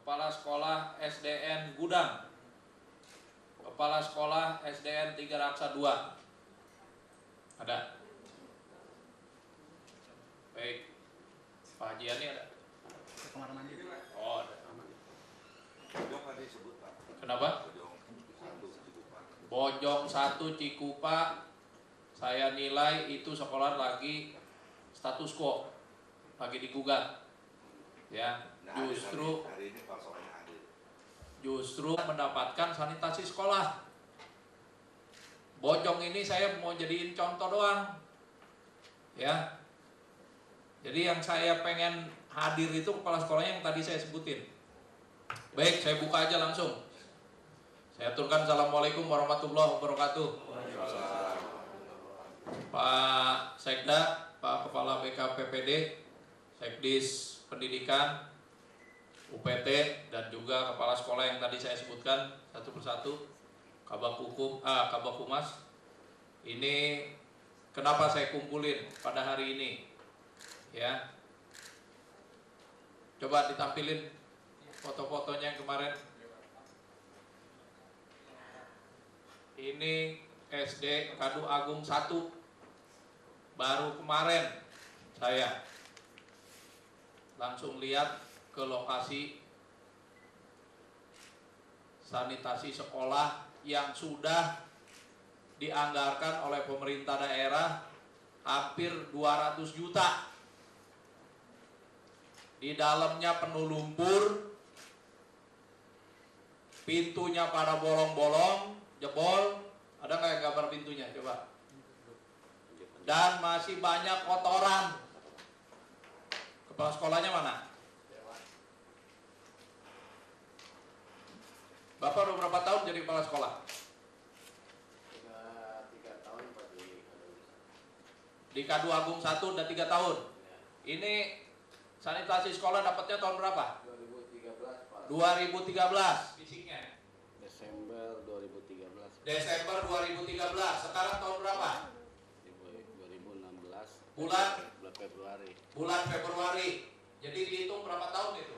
Kepala Sekolah SDN Gudang, Kepala Sekolah SDN 3 Raksa 2. Ada? Baik. Pak Haji Yani ada? Kamar mandi. Oh, ada. Bojong tadi sebut Pak. Kenapa? Bojong 1 Cikupa, saya nilai itu sekolah lagi status quo, lagi digugat. Ya, justru hari ini Pak Soalnya hadir. Justru mendapatkan sanitasi sekolah. Bojong ini saya mau jadiin contoh doang. Ya. Jadi yang saya pengen hadir itu kepala sekolahnya yang tadi saya sebutin. Baik, saya buka aja langsung. Saya aturkan assalamualaikum warahmatullahi wabarakatuh. Pak Sekda, Pak Kepala BKPPD, Sekdis Pendidikan, UPT, dan juga kepala sekolah yang tadi saya sebutkan satu persatu, Kabak Humas. Ini kenapa saya kumpulin pada hari ini? Ya, coba ditampilin foto-fotonya yang kemarin. Ini SD Kadu Agung 1, baru kemarin saya langsung lihat ke lokasi sanitasi sekolah yang sudah dianggarkan oleh pemerintah daerah hampir 200 juta. Di dalamnya penuh lumpur, pintunya pada bolong-bolong, jebol. Ada nggak yang gambar pintunya? Coba. Dan masih banyak kotoran. Kepala sekolahnya mana? Bapak udah berapa tahun jadi kepala sekolah? 3 tahun Pak di Kadu Agung 1 udah 3 tahun. Ini sanitasi sekolah dapatnya tahun berapa? 2013 Pak. 2013. Fisiknya? Desember 2013. Desember 2013. Sekarang tahun berapa? 2016. Bulan Februari. Bulan Februari. Jadi dihitung berapa tahun itu?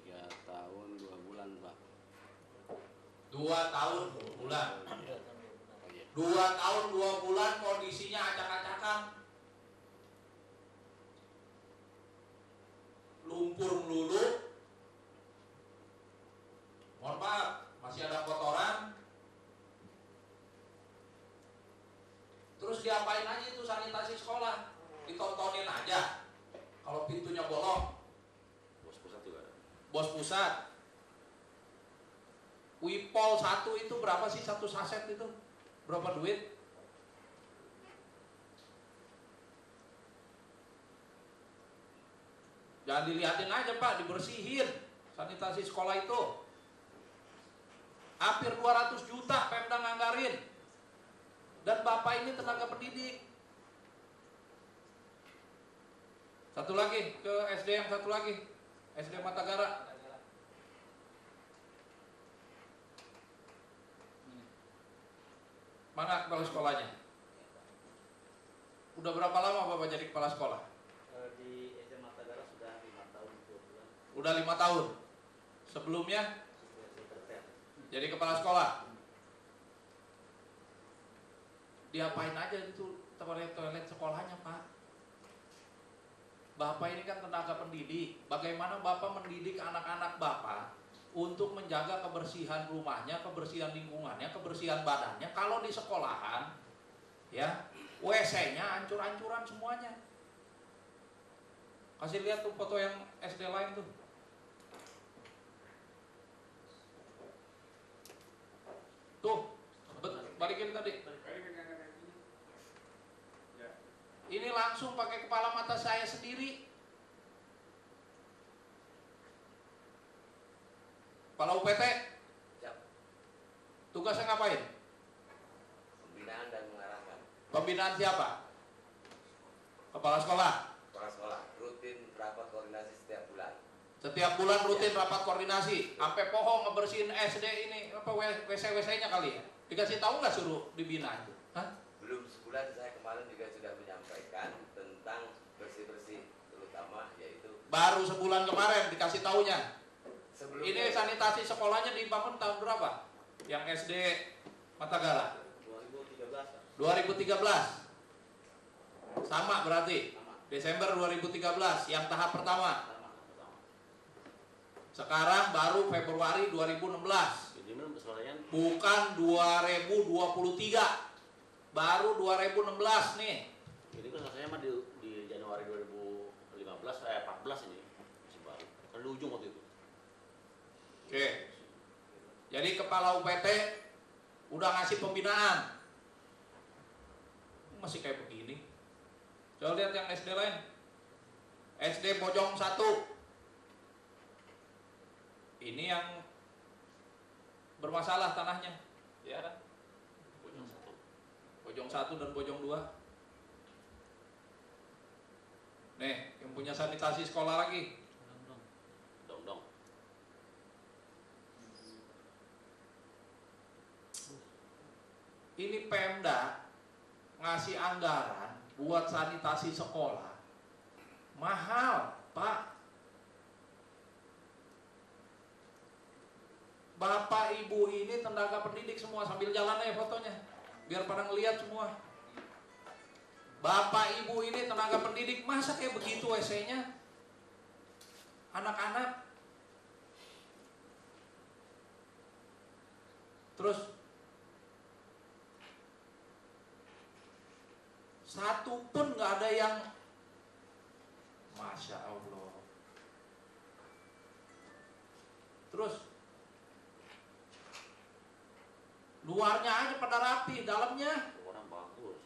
3 tahun 2 bulan Pak. 2 tahun 2 bulan. 2 tahun 2 bulan kondisinya acak-acakan. Lumpur melulu. Mohon maaf, masih ada kotoran. Terus diapain aja itu sanitasi sekolah? Ditontonin aja. Kalau pintunya bolong. Bos pusat juga ada. Bos pusat. Wipol 1 itu berapa sih satu saset itu? Berapa duit? Jangan dilihatin aja Pak, dibersihin sanitasi sekolah itu. Hampir 200 juta Pemda nganggarin. Dan Bapak ini tenaga pendidik. Satu lagi, ke SD yang satu lagi. SD Matagara. Mana kepala sekolahnya? Udah berapa lama Bapak jadi kepala sekolah? Di SD Matagara sudah 5 tahun 2 bulan. Udah 5 tahun. Sebelumnya jadi kepala sekolah. Diapain aja itu toilet sekolahnya Pak? Bapak ini kan tenaga pendidik. Bagaimana Bapak mendidik anak-anak Bapak untuk menjaga kebersihan rumahnya, kebersihan lingkungannya, kebersihan badannya? Kalau di sekolahan, ya WC-nya hancur-hancuran semuanya. Kasih lihat tuh foto yang SD lain tuh. Tuh, balikin tadi. Ini langsung pakai kepala mata saya sendiri. Kepala UPT. Tugasnya ngapain? Pembinaan dan mengarahkan. Pembinaan siapa? Kepala sekolah. Kepala sekolah rutin rapat koordinasi setiap bulan. Setiap bulan rutin rapat koordinasi. Sampai pohon ngebersihin SD ini apa WC-WC-nya kali ya? Dikasih tahu nggak suruh dibina itu? Hah? Belum sebulan saya kemarin juga sudah menyampaikan tentang bersih-bersih terutama yaitu Baru sebulan kemarin dikasih taunya. Ini sanitasi sekolahnya dibangun tahun berapa? Yang SD Matagara? 2013 Pak. 2013. Sama berarti. Sama. Desember 2013 yang tahap pertama. Sama. Sekarang baru Februari 2016. Jadi memang sekolahnya Bukan 2023. Baru 2016 nih. ini kan selesainya mah di Januari 14 ini masih baru. Kan di ujung waktu itu. Oke. Jadi kepala UPT udah ngasih pembinaan. Masih kayak begini. Coba lihat yang SD lain. SD Bojong 1. Ini yang bermasalah tanahnya. Ya kan? Bojong 1 dan Bojong 2. Nih, yang punya sanitasi sekolah lagi. Dong. Ini Pemda ngasih anggaran buat sanitasi sekolah. Mahal, Pak. Bapak Ibu ini tenaga pendidik semua, sambil jalan aja fotonya. Biar pada ngeliat semua. Bapak Ibu ini tenaga pendidik, masa kayak begitu WC-nya? Anak-anak. Terus satu pun nggak ada yang, Masya Allah. Terus luarnya aja pada rapi, dalamnya Orang bagus.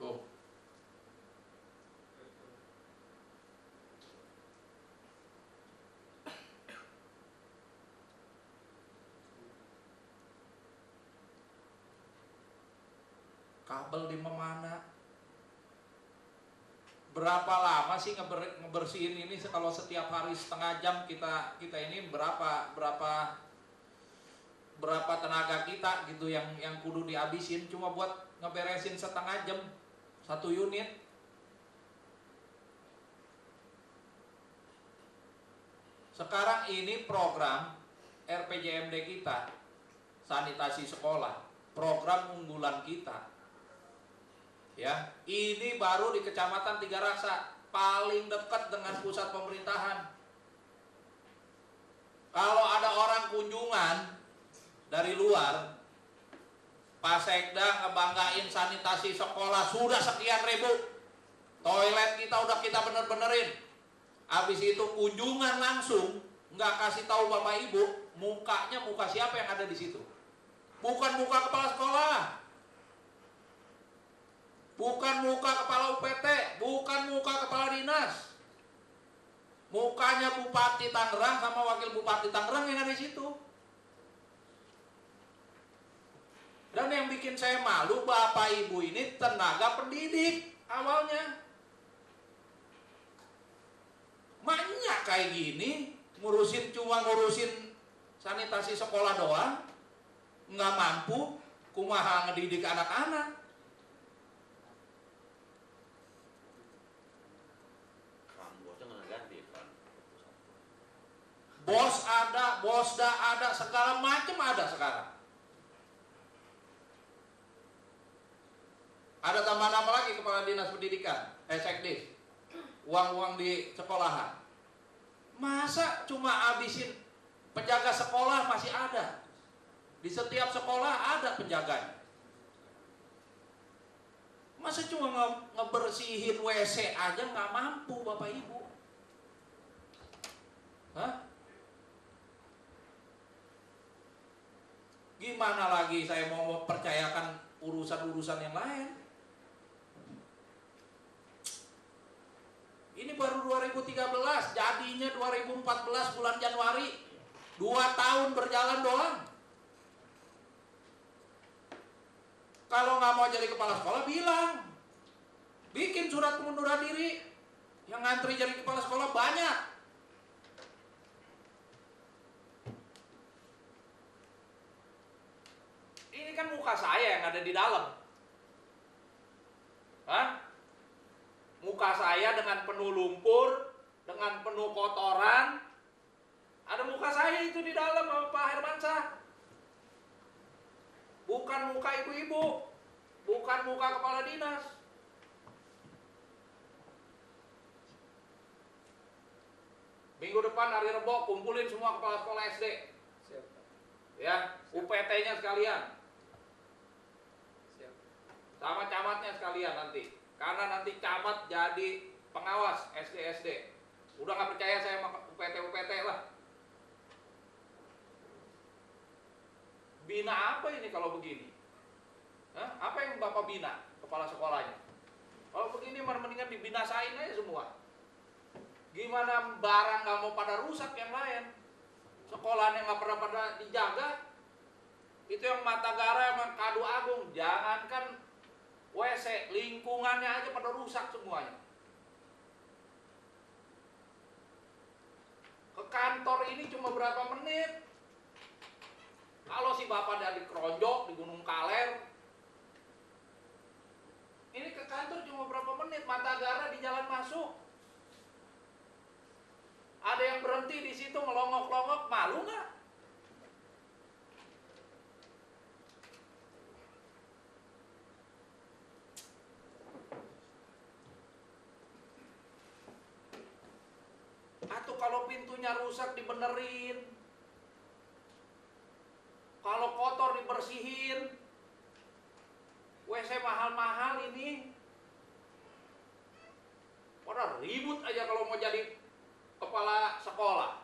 tuh. Kabel di mana? Berapa lama sih ngebersihin ini? Kalau setiap hari setengah jam kita ini berapa tenaga kita gitu yang kudu dihabisin cuma buat ngeberesin setengah jam satu unit. Sekarang ini program RPJMD kita, sanitasi sekolah, program unggulan kita. Ya, ini baru di Kecamatan Tiga Raksa, paling dekat dengan pusat pemerintahan. Kalau ada orang kunjungan dari luar, Pak Sekda ngebanggain sanitasi sekolah sudah sekian ribu, toilet kita udah kita bener-benerin. Habis itu kunjungan langsung, nggak kasih tahu Bapak Ibu, mukanya muka siapa yang ada di situ? Bukan muka kepala sekolah. Bukan muka kepala UPT, bukan muka kepala dinas. Mukanya Bupati Tangerang sama Wakil Bupati Tangerang yang ada di situ. Dan yang bikin saya malu, Bapak Ibu ini tenaga pendidik awalnya. Banyak kayak gini, cuma ngurusin sanitasi sekolah doang, nggak mampu kumaha ngedidik anak-anak. Bos ada, bosda ada, segala macam ada sekarang. Ada tambahan apa lagi kepala dinas pendidikan, sekdis, uang-uang di sekolahan. Masa cuma habisin penjaga sekolah masih ada? Di setiap sekolah ada penjaganya. Masa cuma ngebersihin WC aja nggak mampu Bapak Ibu? Hah? Gimana lagi saya mau mempercayakan urusan-urusan yang lain? Ini baru 2013, jadinya 2014 bulan Januari. 2 tahun berjalan doang. Kalau nggak mau jadi kepala sekolah bilang, bikin surat pengunduran diri. Yang ngantri jadi kepala sekolah banyak. Ini kan muka saya yang ada di dalam. Hah? Muka saya dengan penuh lumpur, dengan penuh kotoran. Ada muka saya itu di dalam sama Pak Hermansyah. Bukan muka ibu-ibu, bukan muka kepala dinas. Minggu depan hari Rebo kumpulin semua kepala sekolah SD. Siap. Ya, UPT-nya sekalian. Siap. Sama camatnya sekalian nanti. Karena nanti camat jadi pengawas SD-SD. Udah nggak percaya saya sama UPT-UPT lah. Bina apa ini kalau begini? Hah? Apa yang Bapak bina kepala sekolahnya? Kalau begini mendingan dibinasain aja semua. Gimana barang nggak mau pada rusak yang lain? Sekolahnya nggak pernah pada dijaga. Itu yang Matagara sama Kadu Agung. Jangankan WC, lingkungannya aja pada rusak semuanya. Ke kantor ini cuma berapa menit? Kalau si bapak dari Kronjok di Gunung Kaler, ini ke kantor cuma berapa menit? Matagara di jalan masuk. Ada yang berhenti di situ ngelongok-longok, malu nggak? Atau kalau pintunya rusak dibenerin, kalau kotor dibersihin. WC mahal-mahal ini, pada ribut aja kalau mau jadi kepala sekolah.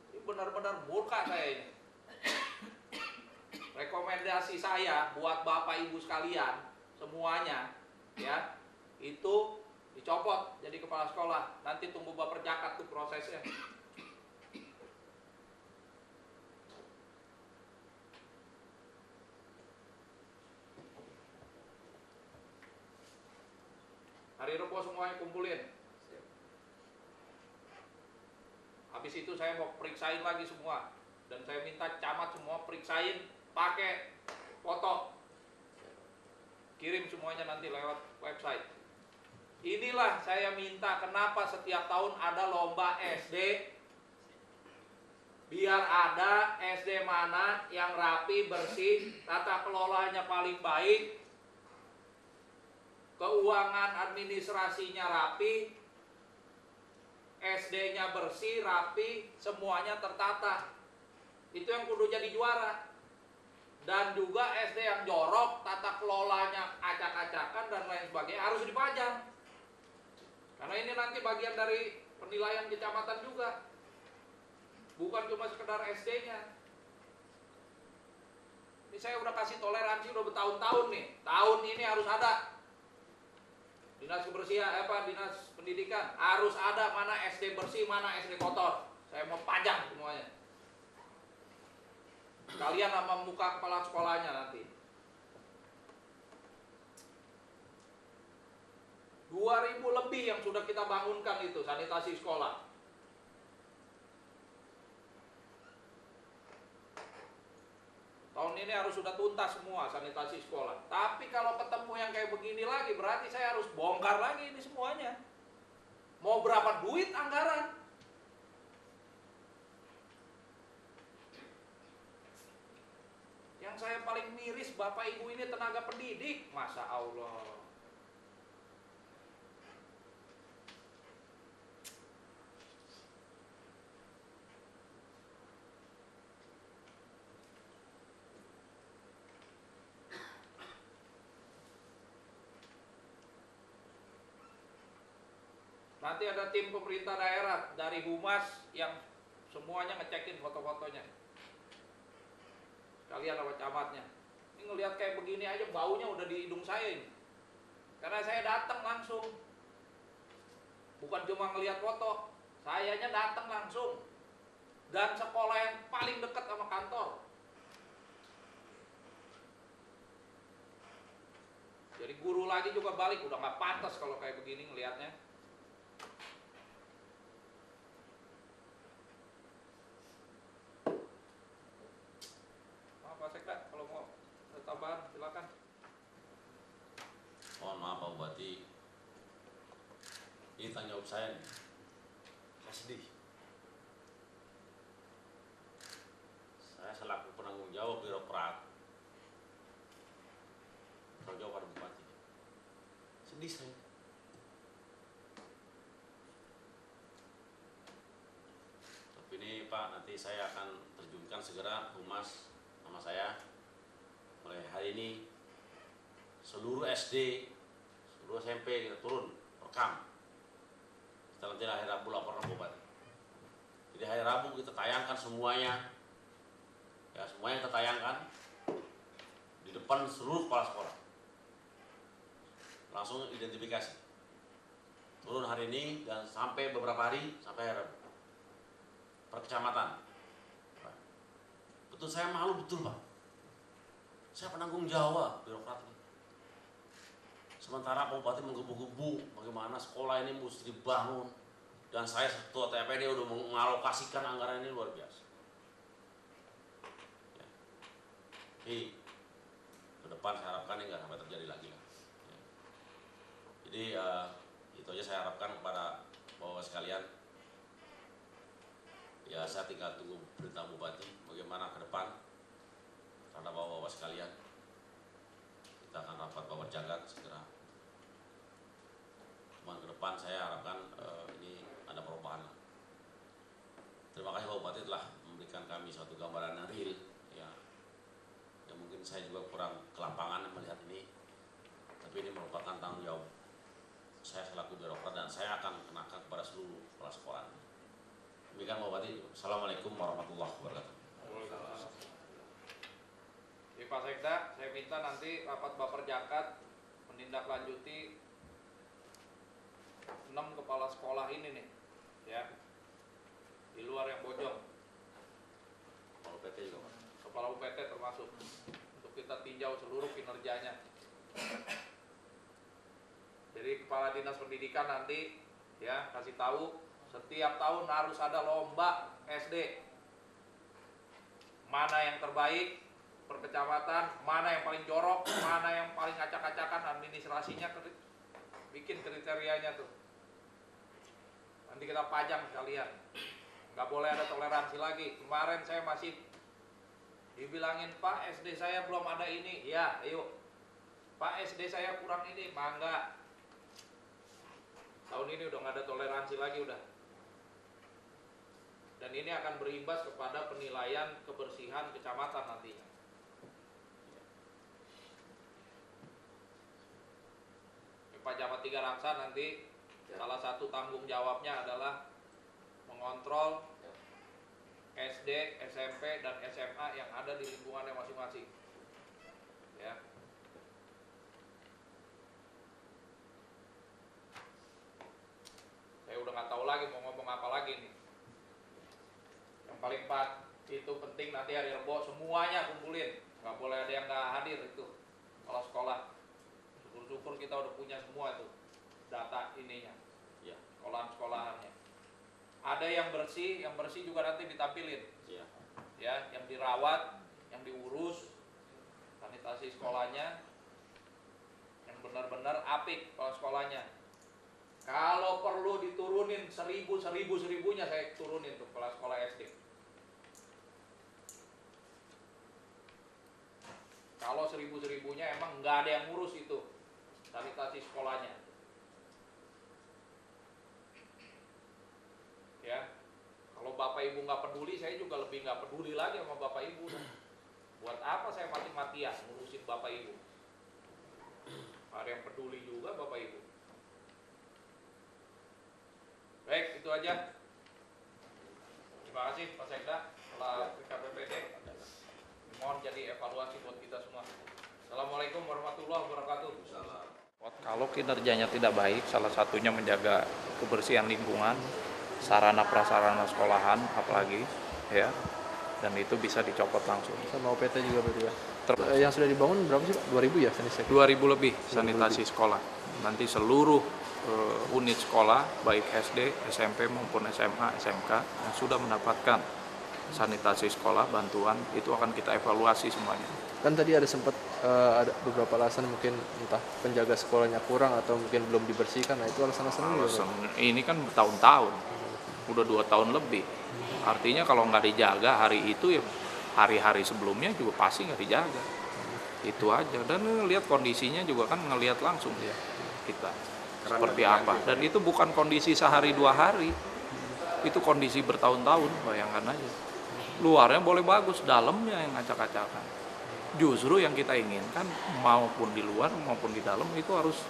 Ini benar-benar murka saya ini. Rekomendasi saya buat bapak ibu sekalian semuanya, ya, itu dicopot jadi kepala sekolah. Nanti tunggu bapak jakat tuh prosesnya. Hari Rebo semuanya kumpulin. Siap. Habis itu saya mau periksain lagi semua. Dan saya minta camat semua periksain pakai foto. Kirim semuanya nanti lewat website. Inilah saya minta kenapa setiap tahun ada lomba SD. Biar ada SD mana yang rapi, bersih, tata kelolanya paling baik, keuangan administrasinya rapi, SD-nya bersih, rapi, semuanya tertata. Itu yang kudu jadi juara. Dan juga SD yang jorok, tata kelolanya acak-acakan dan lain sebagainya harus dipajang. Karena ini nanti bagian dari penilaian kecamatan juga. Bukan cuma sekedar SD-nya. Ini saya udah kasih toleransi udah bertahun-tahun nih. Tahun ini harus ada. Dinas kebersihan, dinas pendidikan harus ada mana SD bersih, mana SD kotor. Saya mau pajang semuanya. Kalian sama muka kepala sekolahnya nanti. 2.000 lebih yang sudah kita bangunkan itu sanitasi sekolah. Tahun ini harus sudah tuntas semua sanitasi sekolah. Tapi kalau ketemu yang kayak begini lagi, berarti saya harus bongkar lagi ini semuanya. Mau berapa duit anggaran? Yang saya paling miris, Bapak Ibu ini tenaga pendidik. Masya Allah. Nanti ada tim pemerintah daerah dari Humas yang semuanya ngecekin foto-fotonya. Kalian sama camatnya. Ini ngelihat kayak begini aja baunya udah di hidung saya ini. Karena saya datang langsung. Bukan cuma ngelihat foto, sayanya datang langsung. Dan sekolah yang paling dekat sama kantor. Jadi guru lagi juga balik, udah nggak pantas kalau kayak begini ngelihatnya. Maaf Pak Sekda, kalau mau ada tambahan silakan. Mohon maaf Pak Bupati, ini tanggung jawab saya nih. Saya sedih. Saya selaku penanggung jawab birokrat, tanggung jawab pada Bupati. Sedih saya. Tapi ini Pak, nanti saya akan terjunkan segera humas nama saya. Mulai hari ini seluruh SD, seluruh SMP kita turun rekam. Kita nanti hari Rabu laporan Bupati. Jadi hari Rabu kita tayangkan semuanya, ya semuanya kita tayangkan di depan seluruh kepala sekolah. Langsung identifikasi. Turun hari ini dan sampai beberapa hari sampai hari Rabu. Per kecamatan. Betul, saya malu betul Pak. Saya penanggung jawab birokrat ini. Sementara Pak Bupati menggebu-gebu bagaimana sekolah ini mesti dibangun, dan saya ketua TPD udah mengalokasikan anggaran ini luar biasa. Ya. Jadi ke depan saya harapkan ini nggak sampai terjadi lagi lah. Ya. Jadi itu aja saya harapkan kepada Bapak sekalian. Ya saya tinggal tunggu perintah Bupati bagaimana ke depan karena Bapak-bapak sekalian. Kita akan rapat Bapak Jagat segera. Cuman ke depan saya harapkan ini ada perubahan. Terima kasih Bapak Bupati telah memberikan kami suatu gambaran yang real. Ya, mungkin saya juga kurang ke lapangan melihat ini, tapi ini merupakan tanggung jawab saya selaku birokrat dan saya akan kenakan kepada seluruh kepala sekolah. Demikian Bapak Bupati. Assalamualaikum warahmatullahi wabarakatuh. Pak Sekda, saya minta nanti rapat Baperjakat menindaklanjuti 6 kepala sekolah ini nih, ya, di luar yang bojong. Kepala UPT juga Pak. Kepala UPT termasuk, untuk kita tinjau seluruh kinerjanya. Jadi kepala dinas pendidikan nanti, ya, kasih tahu setiap tahun harus ada lomba SD. Mana yang terbaik per kecamatan, mana yang paling jorok, mana yang paling acak-acakan, administrasinya bikin kriterianya tuh. Nanti kita pajang sekalian. Nggak boleh ada toleransi lagi. Kemarin saya masih dibilangin, Pak SD saya belum ada ini. Ya, ayo. Pak SD saya kurang ini, mangga. Tahun ini udah nggak ada toleransi lagi udah. Dan ini akan berimbas kepada penilaian kebersihan kecamatan nantinya. Pak Camat 3 Raksa nanti salah satu tanggung jawabnya adalah mengontrol SD, SMP, dan SMA yang ada di lingkungannya masing-masing. Ya. Saya udah nggak tahu lagi mau ngomong apa lagi nih. Yang paling itu penting nanti hari Rebo semuanya kumpulin, nggak boleh ada yang nggak hadir itu kalau sekolah. Syukur-syukur kita udah punya semua itu data ininya, Ya. sekolahan-sekolahannya. Ada yang bersih juga nanti ditampilin. Ya. Ya, yang dirawat, yang diurus, sanitasi sekolahnya, yang benar-benar apik kalau sekolahnya. Kalau perlu diturunin 1000-1000-1000-nya saya turunin tuh kepala sekolah SD. Kalau 1000-1000-nya emang nggak ada yang ngurus itu sanitasi sekolahnya. Ya, kalau bapak ibu nggak peduli, saya juga lebih nggak peduli lagi sama bapak ibu. Buat apa saya mati-matian ngurusin bapak ibu? Ada yang peduli juga bapak ibu. Baik, itu aja. Terima kasih Pak Sekda telah BKPPD. Mohon jadi evaluasi buat kita semua. Assalamualaikum warahmatullahi wabarakatuh. Kalau kinerjanya tidak baik, salah satunya menjaga kebersihan lingkungan, sarana prasarana sekolahan apalagi, ya, dan itu bisa dicopot langsung. Sama OPT juga berarti ya? Yang sudah dibangun berapa sih Pak? 2000 ya sanitasi? 2.000 lebih sanitasi sekolah. Nanti seluruh unit sekolah baik SD, SMP maupun SMA, SMK yang sudah mendapatkan sanitasi sekolah bantuan itu akan kita evaluasi semuanya. Kan tadi ada sempat ada beberapa alasan, mungkin entah penjaga sekolahnya kurang atau mungkin belum dibersihkan. Nah itu alasan-alasannya Alasan ini kan bertahun-tahun, udah 2 tahun lebih. Artinya kalau nggak dijaga hari itu ya hari-hari sebelumnya juga pasti nggak dijaga. Itu aja. Dan lihat kondisinya juga kan ngelihat langsung ya kita seperti apa. Dan itu bukan kondisi sehari 2 hari, itu kondisi bertahun-tahun. Bayangkan aja. Luarnya boleh bagus, dalamnya yang acak-acakan. Justru yang kita inginkan maupun di luar maupun di dalam itu harus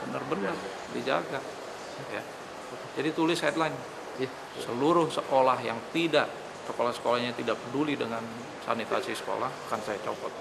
benar-benar dijaga. Ya. Jadi tulis headline, seluruh sekolah yang tidak, kepala sekolahnya tidak peduli dengan sanitasi sekolah akan saya copot.